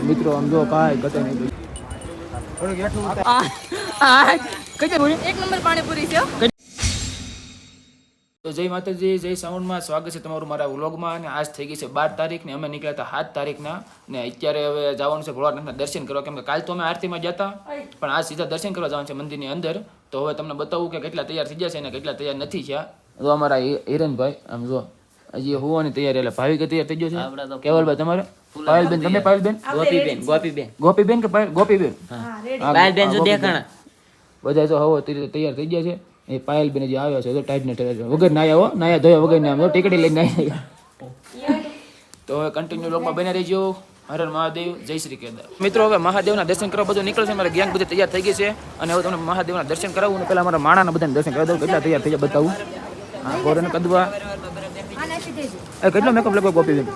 મિત્રો આમ જો કાંઈ ગતે નહીં. એક નંબર પાણીપુરી છે. તો જય માતાજી, જય સાઉન્ડમાં સ્વાગત છે તમારું મારા વ્લોગમાં. અને આજ થઈ ગઈ છે 12 તારીખ ને અમે નીકળ્યા હતા 7 તારીખના. ને અત્યારે હવે જવાનું છે ભોળાનાથના દર્શન કરવા, કેમ કે કાલ તો અમે આરતીમાં જતા, પણ આજ સીધા દર્શન કરવા જવાનું છે મંદિરની અંદર. તો હવે તમને બતાવું કે કેટલા તૈયાર થઈ જશે અને કેટલા તૈયાર નથી થયા. તો અમારા હિરણભાઈ આમ જો હજી હોવાની તૈયારી, એટલે ભાવિક તૈયાર થઈ ગયો છે. કેવલભાઈ તમારે? પાયલબેન, તમે પાયલબેન? ગોપીબેન કે ગોપીબેન? પાયલબેન જો દેખાણા બધા તો હવે તૈયાર થઈ ગયા છે. એ પાયલબેન જે આવ્યા છે તો ટાઈટ ને વગર નાયા હો, નાયા ધોયા વગર ને આમ ટીકડી લઈને નાયા. તો હવે કન્ટિન્યુ લોકમાં બને રહેજો. હર હર મહાદેવ, જય શ્રી કેદાર. મિત્રો હવે મહાદેવના દર્શન કરવા બધું નીકળશે. મારા ગેંગ બધી તૈયાર થઈ ગઈ છે અને હવે તમને મહાદેવના દર્શન કરાવું ને પેલા મારા માણાના બધાને દર્શન કરાવી દઉં કેટલા તૈયાર થઈ જાય બતાવું. હા, ગોરન કદવા કેટલો મેકઅપ લગાવ્યો ગોપીબેન?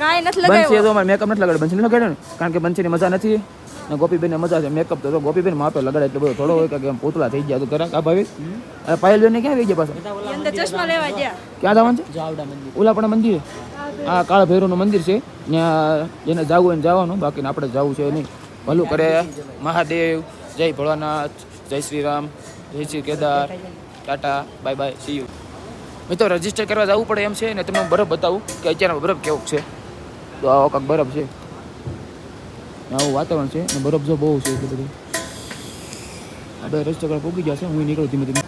કાઈ નથી બંસી લગાવ્યો. તો અમારે મેકઅપ નથી લગાડ્યો, બંસી નથી લગાડ્યો ને, કારણ કે બંસીની મજા નથી ને ગોપીબેન મજા છે. મેકઅપ તો ગોપીબેન માપે લગાડે એટલે બધો થોડો હોય કે એમ પૂતળા થઈ ગયા તો કરાક. આ ભાવી પાયલબેન ને ક્યાં રહી ગયા પાછા? અંદર ચશ્મા લેવા ગયા. ક્યાં જવાનું છે? ઉલાપણા મંદિર. આ કાળ ભૈરવનું મંદિર છે, ત્યાં જેને જવું હોય ને જવાનું, બાકીને આપણે જવું છે નહીં. ભલું કરે મહાદેવ. જય ભોળાનાથ, જય શ્રી રામ, જય Shri Kedar. Tata, bye bye, C you. મિત્રો રજીસ્ટર કરવા જવું પડે એમ છે ને. તમને બરફ બતાવું કે અત્યારે બરફ કેવું છે. તો આવો કાંક બરફ છે, આવું વાતાવરણ છે ને બરફ જો બહુ છે એટલે બધું. આપણે રજીસ્ટર કરવા પૂકી જશે. હું નીકળું ધીમે ધીમે.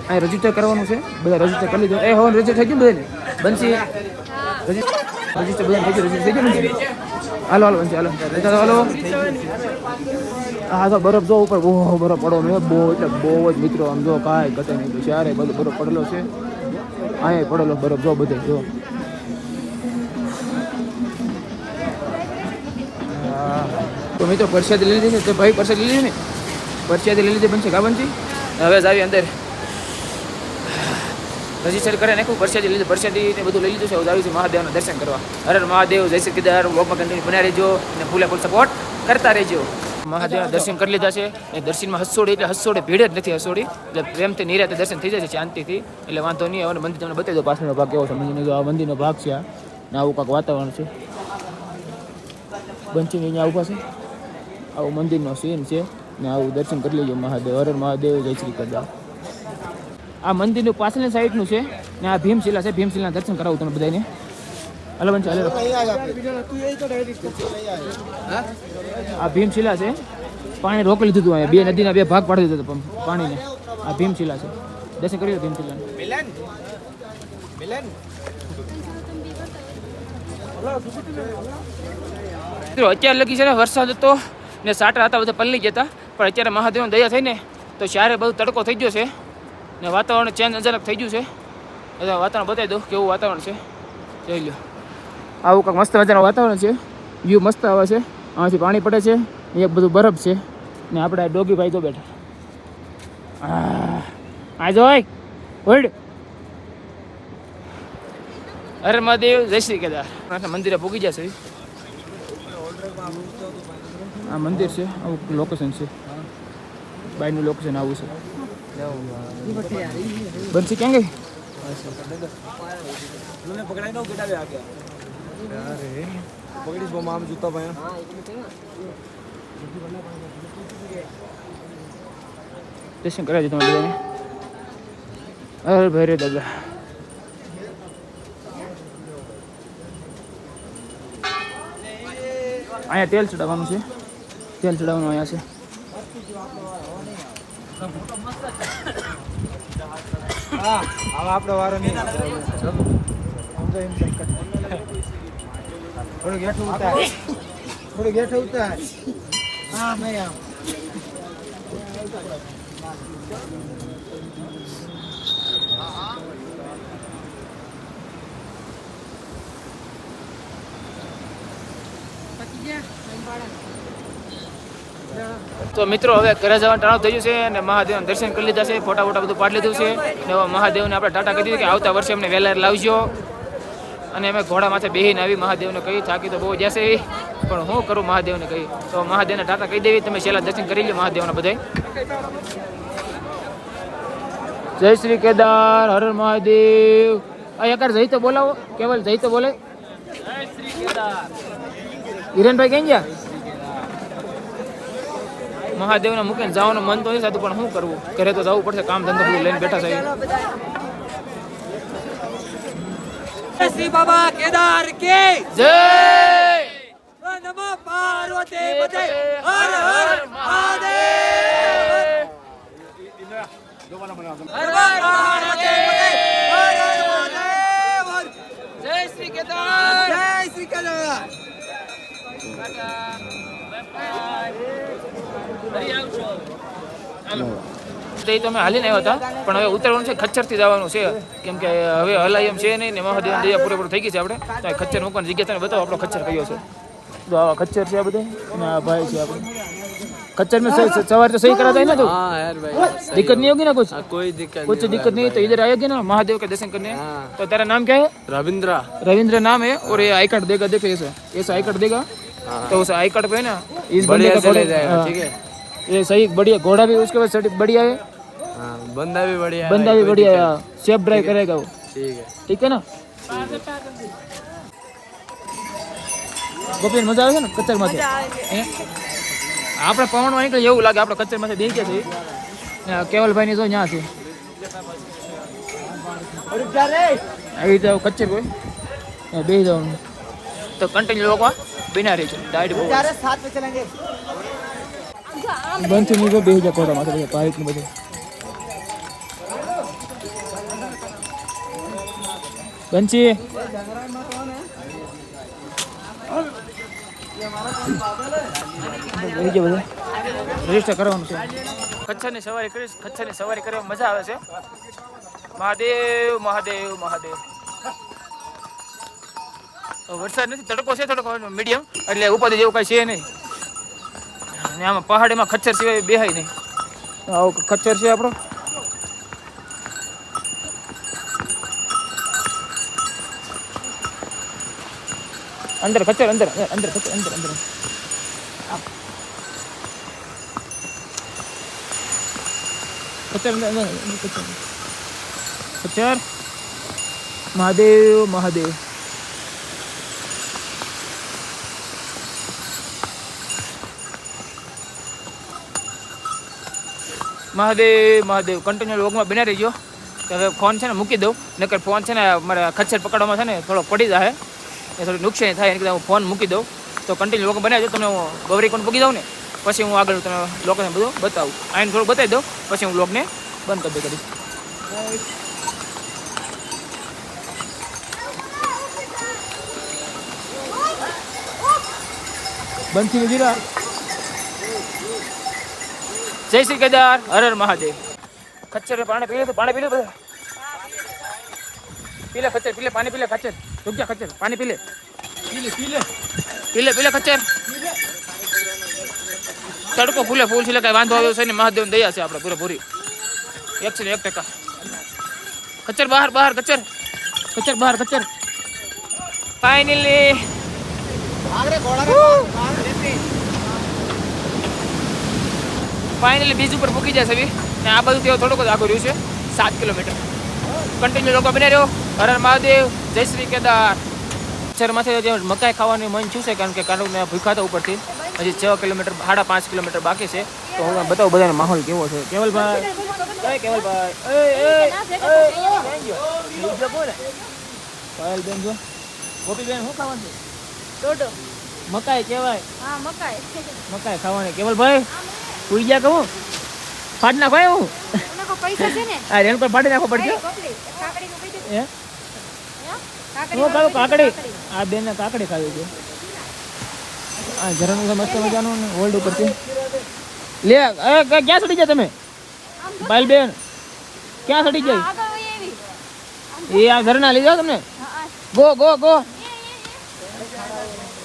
અહીં રજીસ્ટર કરવાનું છે, બધા રજીસ્ટર કરી લીધું. એ હવે રજીસ્ટર થઈ ગયું બધાને? બનશી રજીસ્ટર બધા થઈ ગયું? રજીસ્ટર થઈ ગયું? હાલો હાલો બનશી, હાલો હાલો. હા તો બરફ જો ઉપર બહુ બરફ પડો મેં બહુ એટલે બહુ જ મિત્રો. આમ જો કાંઈ ઘટે નહીં, ચારે બધો બરફ પડેલો છે. અહીંયા પડેલો બરફ જો બધે જો. તો મિત્રો પરસાદી લઈ લીધી છે. તો ભાઈ પરસાદી લઈ લીધી ને? પરસાદી લઈ લીધી બનશે કા બનશી? હવે જ આવી અંદર રજીસ્ટર કરે નાખું. પરસાદી લીધી, પરસાદી ને બધું લઈ લીધું છે. હવે આવી છે મહાદેવના દર્શન કરવા. હર હર મહાદેવ, જય શ્રી કેદાર. વ્લોગમાં કન્ટિન્યુ બનાવી રહેજો અને ફૂલે ફૂલ સપોર્ટ કરતા રહેજો. મહાદેવના દર્શન કરી લીધા છે ને દર્શનમાં હસોડી એટલે હસોડે ભીડ જ નથી. હસોડી એટલે પ્રેમથી નિરાતે દર્શન થઈ જાય છે, શાંતિથી, એટલે વાંધો નહીં. હવે મંદિર તમને બતાવી દો પાછળનો ભાગ કેવો છે મંદિરનો. આ મંદિરનો ભાગ છે આ ને આવું કાંક વાતાવરણ છે. બંચીને અહીંયા ઊભા છે. આવું મંદિરનો સીન છે ને આવું દર્શન કરી લેજો મહાદેવ. હર હર મહાદેવ, જય શ્રી કેદાર. આ મંદિરનું પાછળની સાઈડનું છે ને આ ભીમશિલા છે. ભીમશિલાના દર્શન કરાવું તમે બધાને. હલો બંચ હાલો. આ ભીમશિલા છે. પાણી રોકી લીધું હતું અહીંયા. બે નદીના બે ભાગ પાડી દીધો હતો પાણીને. આ ભીમશિલા છે. દર્શન કરી લો ભીમશિલા. અત્યારે લગી છે ને વરસાદ હતો ને સાટા હતા, બધા પલળી ગયા હતા, પણ અત્યારે મહાદેવની દયા થઈને તો ચારે બધું તડકો થઈ ગયો છે ને વાતાવરણ ચેન્જ અચાનક થઈ ગયું છે. એટલે વાતાવરણ બતાવી દઉં કેવું વાતાવરણ છે. જોઈ લો, આવું કાંઈક મસ્ત મજાનું વાતાવરણ છે. વ્યૂ મસ્ત આવે છે. આમાંથી પાણી પડે છે, એક બધું બરફ છે ને આપણે ડોગી ભાઈ તો બેઠા. આ જોઈ હોલ્ડ. હર મહાદેવ, જય શ્રી કેદાર. મંદિરે પૂગી જશે. આ મંદિર છે, આવું લોકેશન છે. બાયનું લોકેશન આવું છે. બંસી ક્યાં ગઈ? દર્શન કરાવી તમે બધાને. અરે ભાઈ દાદા. અહીંયા તેલ ચડાવવાનું છે. તેલ ચડાવવાનું અહીંયા છે. આપણો વારો નહીં. થોડું ગેઠું ઉતાર, થોડું ગેઠું ઉતાર. હા મેં આમ તો મિત્રો હવે ઘરે જવાનું ટાણું થઈ ગયું છે અને મહાદેવના દર્શન કરી લીધા છે. ફોટા ફોટા બધું પાડી લીધું છે ને હવે મહાદેવને આપણે ટાટા કહી દીધું કે આવતા વર્ષે અમને વહેલા લાવજો. અને અમે ઘોડા માથે બેહીને આવી મહાદેવને કહી. થાકી તો બહુ જશે પણ હું કરું મહાદેવને કહી. તો મહાદેવને ટાટા કહી દેવી. તમે છેલ્લા દર્શન કરી લો મહાદેવના બધાય. જય શ્રી કેદાર. હર હર મહાદેવ, એકર જઈ તો બોલાવો કેવલ જઈ તો બોલે હિરેનભાઈ કેમ ગયા મહાદેવને મૂકીને જવાનું મન તો નહીં થતું પણ શું કરવું ઘરે તો જવું પડશે કામ ધંધો બધું લઈને બેઠા છે શ્રી બાબા કેદાર કે જય નમઃ પાર્વતી પતે હર હર મહાદેવ હર પાર્વતી પતે હર હર મહાદેવ જય શ્રી કેદાર જય શ્રી કેદાર તે તો અમે હાલીને આવ્યા હતા પણ હવે ઉતરવાનું છે ખચ્ચરથી જવાનું છે કેમ કે હવે હલાય એમ છે નહીં ને મહાદેવ દયા પૂરેપૂરું થઈ ગઈ છે આપણે તો આ ખચ્ચર મૂકવાની જગ્યા તને બતાવો આપણો ખચ્ચર કયો છે તો આવા ખચ્ચર છે આ બધા અને આ ભાઈ છે આપણે खच्चर में सवार तो सही कराता है ना तू हाँ यार भाई दिक्कत नहीं होगी ना कुछ कोई दिक्कत कुछ दिक्कत नहीं है तो इधर आएगी ना महादेव के दर्शन करने तो तेरा नाम क्या है रविंद्रा रविंद्र नाम है और ये आई कार्ड देगा देखो ऐसा आई कार्ड देगा तो उस आई कार्ड पे ना इस बंदे का चले जाएगा ठीक है ये सही बढ़िया घोड़ा भी उसके बाद बढ़िया है बंदा भी बढ़िया बंदा भी बढ़िया है सेफ ड्राइव करेगा वो ठीक है ना ગોપીન મજા આવે છે ને કચ્ચર માંથી આપણે પવનમાં નીકળે એવું લાગે આપણે કચ્ચર માંથી બે ગયા છે કેવલભાઈ ની તો ત્યાં છે આવી રીતે કચ્ચર હોય બે જવાનું તો કન્ટિન્યુ લોકો બિના રહી છે ડાયટ બહુ साथ में चलेंगे બંધ થઈ ગયો બે હજાર કોટા માથે પાઇપ ને બધું બંચી રજીસ્ટર કરવાનું છે ખચ્ચરની સવારી કરીશ ખચ્ચરની સવારી કરવા મજા આવે છે મહાદેવ મહાદેવ મહાદેવ વરસાદ નથી તડકો છે થોડોક મીડિયમ એટલે ઉપાધિ જેવું કાંઈ છે નહીં અને આમાં પહાડીમાં ખચ્ચર સિવાય બેહાય નહીં આવો ખચ્ચર છે આપણો અંદર ખચ્ચર અંદર અંદર ખચ્ચર અંદર અંદર ખચ્ચર અંદર ખચ્ચર ખચ્ચર મહાદેવ મહાદેવ મહાદેવ મહાદેવ કન્ટિન્યુ લોગમાં બના રહીજો તો હવે ફોન છે ને મૂકી દઉં નકર ફોન છે ને મારા ખચ્ચર પકડવામાં છે ને થોડો પડી જાય એ થોડી નુકસાન થાય એને કીધું હું ફોન મૂકી દઉં તો કન્ટિન્યુ લોકો બનાવજો તમને હું ગૌરી કોણ પૂકી દઉં ને પછી હું આગળ તમે લોકોને બધું બતાવું આઈને થોડું બતાવી દઉં પછી હું લોગને બંધ કરી કરીશ બંધ થઈ જીરા જય શ્રી કેદાર હર હર મહાદેવ ખચ્ચર પાણી પી લે તો પાણી પી લે બધા પીલે ખચ્ચર પીલે પાણી પીલે ખચ્ચર રૂક જા ખચ્ચર પાણી પીલે પીલે પીલે પીલે પીલે ખચ્ચર તડકો ફૂલે ફૂલ છે કઈ વાંધો આવ્યો છે ને મહાદેવ દયા છે આપણે પૂરેપૂરી 101% ખચ્ચર બહાર બહાર ખચ્ચર ખચ્ચર બહાર ખચ્ચર ફાઇનલી ફાઇનલી બીજ ઉપર મૂકી જશે ને આ બધું તેઓ થોડુંક જ આગળ રહ્યું છે 7 કિલોમીટર કન્ટિન્યુ લોકો બને રહ્યો હર હર મહાદેવ જય શ્રી કેદાર શહેરમાંથી જે મકાઈ ખાવાનું મન થયું છે કારણ કે કારણ મેં ભૂખા હતા ઉપરથી હજી 6 કિલોમીટર 5.5 કિલોમીટર બાકી છે તો હું બતાવું બધાનો માહોલ કેવો છે કેવલભાઈ કેવલભાઈ પાયલબેન જો ગોપીબેન શું ખાવાનું છે ટોટો મકાઈ કહેવાય હા મકાઈ મકાઈ ખાવાની કેવલભાઈ સુઈ ગયા કહું ફાટ નાખો હું એના કો પૈસા છે ને આ રેન પર ફાટી નાખો પડશે કોપલી કાકડી કો પૈસા હે કાકડી હું કહું કાકડી આ બેન ને કાકડી ખાવી છે આ ઝરણું છે મસ્ત મજાનું ને હોલ્ડ ઉપર છે લે ક્યાં સડી જાય તમે પાયલ બેન ક્યાં સડી જાય આગળ હોય એવી એ આ ઝરણા લઈ જાઓ તમને ગો ગો ગો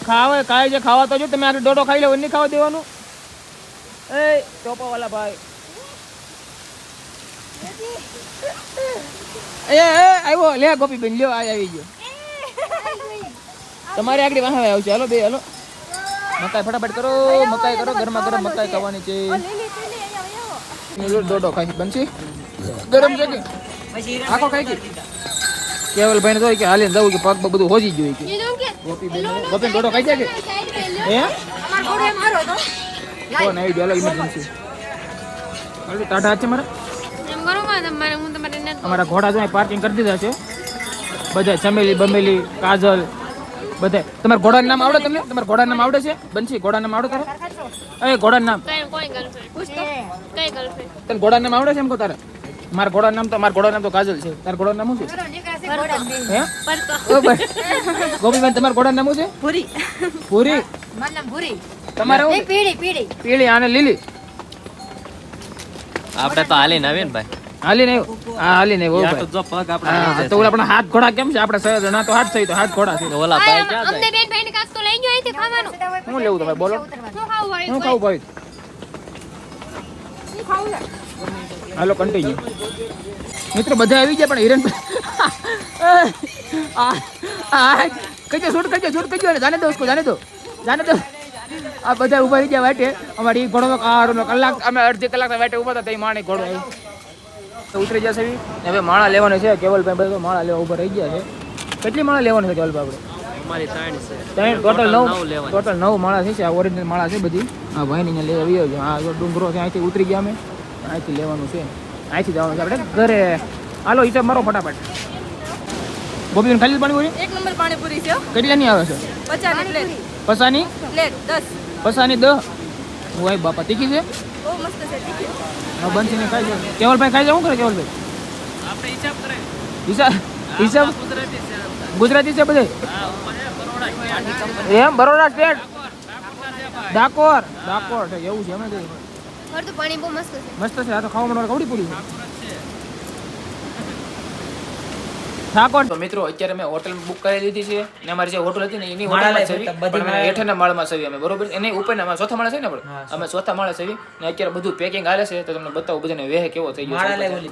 ખાવે ખાય છે ખાવા તો જો તમે આ ડોડો ખાઈ લો નહીં ખાવા દેવાનું એ ટોપા વાલા ભાઈ એ આવ્યો લે ગોપી બેન લ્યો આવી ગયો તમારે આગળ વાહ આવશે હાલો બે હાલો મકાઈ ફટાફટ કરો મકાઈ કરો ગરમા ગરમ મકાઈ ખાવાની છે ડોડો ખાઈ બનશી ગરમ છે કે આખો ખાઈ ગઈ કેવલભાઈને તો કે હાલીને જવું કે પગ બધું હોજી ગયું કે એ લોકો કે ગોપી ગોટો ખાઈ જાય કે સાઈડ પે લ્યો હે અમાર ઘોડો એમ હારો તો તો નહીં ચાલો ઇમરજન્સી હાલો ટાટા છે મારા એમ કરો માં તમારે હું તમારે ને અમારા ઘોડા જો પાર્કિંગ કરી દીધા છે બધા ચમેલી બમેલી કાજલ બધા તમારા ઘોડાનું નામ આવડે તમને તમારા ઘોડાનું નામ આવડે છે બંસી ઘોડાનું નામ આવડે તારે એ ઘોડાનું નામ કઈ કોઈ ગર્લફ્રેન્ડ પૂછ તો કઈ ગર્લફ્રેન્ડ તને ઘોડાનું નામ આવડે છે એમ કહો તારે મારા ઘોડાનું નામ તો કાજલ છે તારા ઘોડાનું નામ શું છે હે પર ઓ ભાઈ ગોપીબેન તમારા ઘોડાનું નામ શું છે પૂરી પૂરી મારું નામ પૂરી તમારે એ પીડી પીડી પીળી આને લીલી આપણે તો હાલી નવીન ભાઈ હાલી નહીં હા હાલી નહીં યા ભાઈ તો જો પગ આપણે હા, તો ઓલા આપણા હાથ ઘોડા કેમ છે આપણે 6 જણા તો હાથ છે તો હાથ ઘોડા છે ઓલા ભાઈ ક્યાં અમને જાય બેન ભાઈને કાક તો લઈ ગયો અહીંથી ખાવાનું શું લેવું તમારે બોલો શું ખાવું હોય શું ખાવું ભાઈ શું ખાવું છે હાલો કન્ટિન્યુ મિત્રો બધા આવી ગયા પણ હિરેન કઈ શૂટ કરજો ને જાને દો આ બધા ઉભા રહી ગયા વાટે અમારી ઘોડો કલાક અમે અડધી કલાક વાટે ઉભા હતા તઈ માણી ઘોડો આવ્યો તો ઉતરી જશે હવે માળા લેવાનો છે કેવલભાઈ બધા માળા લેવા ઉભા રહી ગયા છે કેટલી માળા લેવાની છે કેવલભાઈ આપણે અમારી ત્રણ છે ત્રણ ટોટલ નવ લેવાની. ટોટલ 9 માળા છે આ ઓરિજિનલ માળા છે બધી આ ભાઈને અહીંયા લઈ આવ્યો છે આ જો ડુંગરો છે અહીંથી ઉતરી ગયા અમે અહીંથી લેવાનું છે અહીંથી જવાનું છે આપણે ઘરે હાલો હિસાબ મારો ફટાફટ ગોપીબેન ખાલી પાણી બોલી એક નંબર પાણીપુરી છે કેટલાની આવે છે 50 ની પ્લેટ પસાની પ્લેટ 10 પસાની 10 ઓય બાપા તીખી છે બહુ મસ્ત છે તીખી હા બંસીને ખાઈ જાય કેવલભાઈ ખાઈ જાય શું કરે કેવલભાઈ આપણે હિસાબ કરે હિસાબ ગુજરાતી છે ગુજરાતી છે બધે એમ બરોડા સ્ટેટ ડાકોર છે એવું છે અમે ઘર તો પાણી બહુ મસ્ત છે મસ્ત છે આ તો ખાવા માટે કવડી પૂરી ઠાકોર તો મિત્રો અત્યારે મેં હોટલ બુક કરી લીધી છે ને અમારી જે હોટલ હતી ને એની હોટલમાં છે પણ અમે હેઠળના માળમાં છે અમે બરોબર એને ઉપરના અમે ચોથા માળે છે ને આપણે અમે ચોથા માળે છે ને અત્યારે બધું પેકિંગ હાલે છે તો તમને બતાવું બધાને વેહ કેવો થઈ ગયો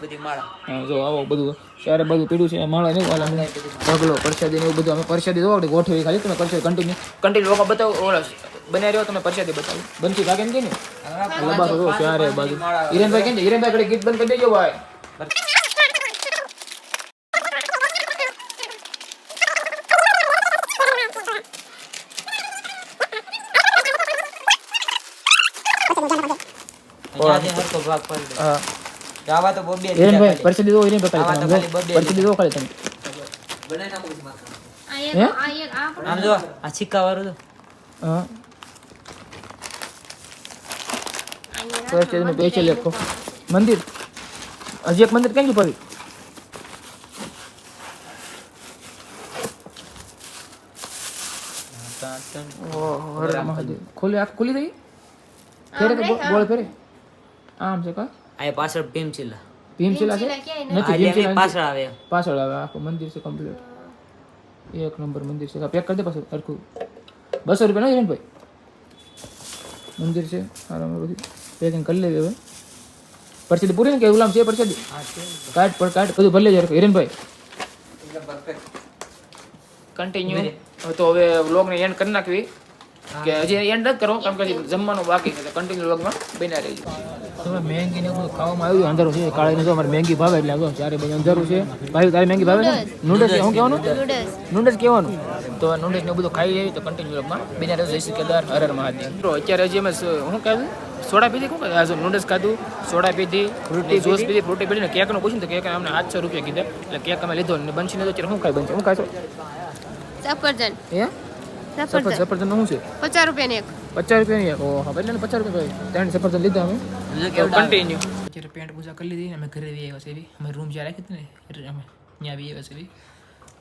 છે હા જો આવો બધું ત્યારે બધું પીડ્યું છે માળા નહીં વાલા ઢગલો પરસાદી ને એવું બધું અમે પરસાદી જોવા આપણે ગોઠવી ખાલી તમે પરસાદી કન્ટિન્યુ લોકો બતાવો ઓલા બને રહ્યો તમે પરસાદી બતાવો બંસી કાકે કે ને લબાસો જો ચારે બાજુ હિરેનભાઈ કે હિરેનભાઈ ઘડી ગીત બંધ કરી દેજો ભાઈ હિરેનભાઈ પરસાદી દો હિરેનભાઈ ખાલી પરસાદી દો ખાલી તમે હે? આમ જો આ સિક્કા વાળું હા પરસાદી પૈસા લેખો મંદિર હજી એક મંદિર ક્યાં ગયું પડી ઓહો હરે મહાદેવ ખોલી આંખ ખોલી દઈ ફેરે કે બોલ ફેરે આમ છે કા આ પાછળ ભીમશિલા ભીમશિલા છે નથી આ ભીમશિલા પાછળ આવે પાછળ આવે આખું મંદિર છે કમ્પ્લીટ એક નંબર મંદિર છે પેક કરી દે પાછું સરખું 200 રૂપિયા નહીં ભાઈ મંદિર છે સારા બધું પેકિંગ કરી લેવી હવે પરસાદી પૂરી ને કે ગુલામ છે પરસાદી કાટ બધું ભરી લેજો હિરેનભાઈ કન્ટિન્યુ તો હવે વ્લોગ ને એન્ડ કરી નાખવી કે હજી એન્ડ નથી કરો કારણ કે હજી જમવાનું બાકી છે કન્ટિન્યુ વ્લોગમાં બન્યા રહેજો તમે મેંગી ને બધું ખાવામાં આવ્યું અંધારું છે કાળીને જો અમારે મેંગી ભાવે એટલે આગળ ચારે બધું અંધારું છે ભાઈ તારે મેંગી ભાવે છે નૂડલ્સ શું કહેવાનું નૂડલ્સ કહેવાનું તો નૂડલ્સ ને બધું ખાઈ લેવી તો કન્ટિન્યુ વ્લોગમાં બન્યા રહેજો જય શ્રી કેદાર હર હર મહાદેવ તો અત્યારે હજી અમે શું કહેવું સોડા પીધી શું કહે નૂડલ્સ ખાધું સોડા પીધી ફ્રૂટી જ્યુસ પીધી ફ્રૂટી પીધી ને કેકનું પૂછ્યું તો કેક અમને 800 રૂપિયા કીધા એટલે કેક અમે લીધો ને બંસીને તો અત્યારે શું ખાય બનશે શું ખાશો સફરજન હે સફરજન નું શું છે 50 રૂપિયા ને એક 50 રૂપિયાની એક ઓહો એટલે 50 રૂપિયા ત્રણ સફરજન લીધા અમે કન્ટિન્યુ અત્યારે પેન્ટ પૂજા કરી લીધી અમે ઘરે આવી આવ્યા છે એવી અમે રૂમ જ્યાં રાખી હતી ને એટલે અમે ત્યાં આવી આવ્યા છે એવી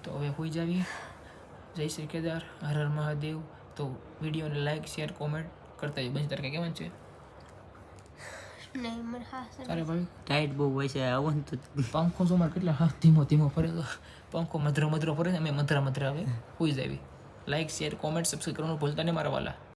તો હવે હોઈ જાવી જય શ્રી કેદાર હર હર મહાદેવ તો વિડીયોને લાઈક શેર કોમેન્ટ કરતા જ બંધ તરીકે કહેવાનું છે નહીં મને હા તારે ભાઈ ટાઈટ બહુ હોય છે આવું તો પંખો જો મારે કેટલા હા ધીમો ફરે તો પંખો મધરો ફરે ને અમે મધરા હવે હોઈ જાવી લાઈક શેર કોમેન્ટ સબસ્ક્રાઈબ કરવાનું ભૂલતા નહીં મારા વાલા